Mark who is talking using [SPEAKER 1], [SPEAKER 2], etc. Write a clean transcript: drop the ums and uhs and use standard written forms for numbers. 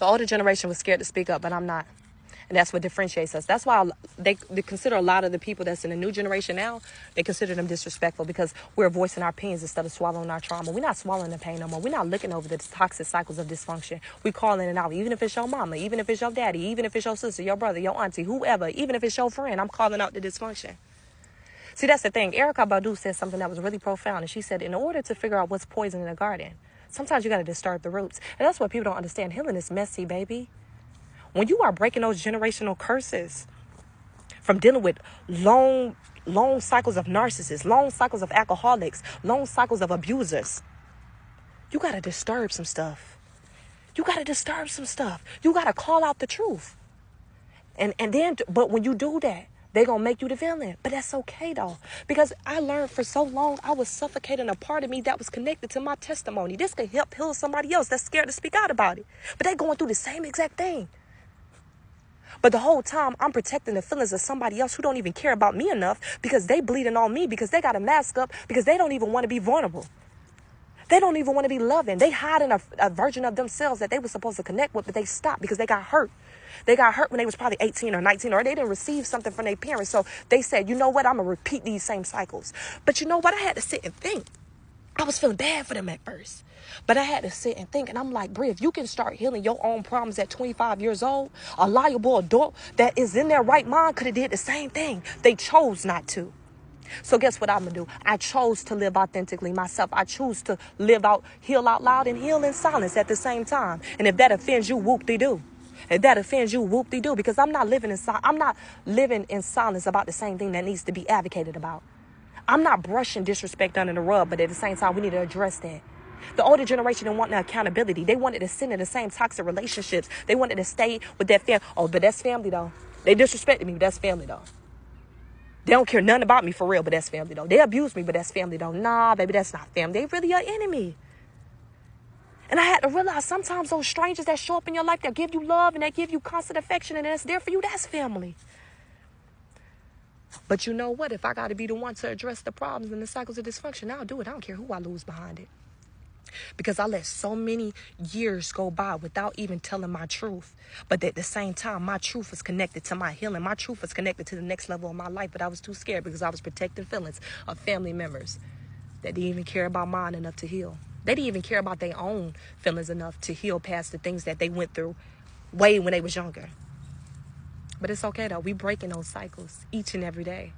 [SPEAKER 1] The older generation was scared to speak up, but I'm not. And that's what differentiates us. That's why they consider a lot of the people that's in the new generation now, they consider them disrespectful because we're voicing our opinions instead of swallowing our trauma. We're not swallowing the pain no more. We're not looking over the toxic cycles of dysfunction. We're calling it out, even if it's your mama, even if it's your daddy, even if it's your sister, your brother, your auntie, whoever, even if it's your friend, I'm calling out the dysfunction. See, that's the thing. Erykah Badu said something that was really profound. And she said, in order to figure out what's poison in a garden, sometimes you got to disturb the roots. And that's what people don't understand. Healing is messy, baby. When you are breaking those generational curses from dealing with long cycles of narcissists, long cycles of alcoholics, long cycles of abusers, you got to disturb some stuff. You got to disturb some stuff. You got to call out the truth. But when you do that, they're going to make you the villain. But that's okay, though. Because I learned for so long, I was suffocating a part of me that was connected to my testimony. This could help heal somebody else that's scared to speak out about it. But they're going through the same exact thing. But the whole time, I'm protecting the feelings of somebody else who don't even care about me enough because they bleeding on me, because they got a mask up, because they don't even want to be vulnerable. They don't even want to be loving. They hiding a version of themselves that they were supposed to connect with, but they stopped because they got hurt. They got hurt when they was probably 18 or 19, or they didn't receive something from their parents. So they said, you know what, I'm going to repeat these same cycles. But you know what? I had to sit and think. I was feeling bad for them at first. But I had to sit and think. And I'm like, Brie, if you can start healing your own problems at 25 years old, a liable adult that is in their right mind could have did the same thing. They chose not to. So guess what I'm going to do? I chose to live authentically myself. I choose to live out, heal out loud and heal in silence at the same time. And if that offends you, whoop-de-doo. If that offends you, whoop-de-doo. Because I'm not living in silence about the same thing that needs to be advocated about. I'm not brushing disrespect under the rug, but at the same time, we need to address that. The older generation didn't want no accountability. They wanted to sit in the same toxic relationships. They wanted to stay with that family. Oh, but that's family, though. They disrespected me, but that's family, though. They don't care nothing about me for real, but that's family, though. They abuse me, but that's family, though. Nah, baby, that's not family. They really your enemy. And I had to realize sometimes those strangers that show up in your life, that give you love and that give you constant affection and that's there for you, that's family. But you know what? If I got to be the one to address the problems and the cycles of dysfunction, I'll do it. I don't care who I lose behind it. Because I let so many years go by without even telling my truth. But at the same time, my truth was connected to my healing. My truth was connected to the next level of my life. But I was too scared because I was protecting feelings of family members that didn't even care about mine enough to heal. They didn't even care about their own feelings enough to heal past the things that they went through way when they was younger. But it's okay, though. We breaking those cycles each and every day.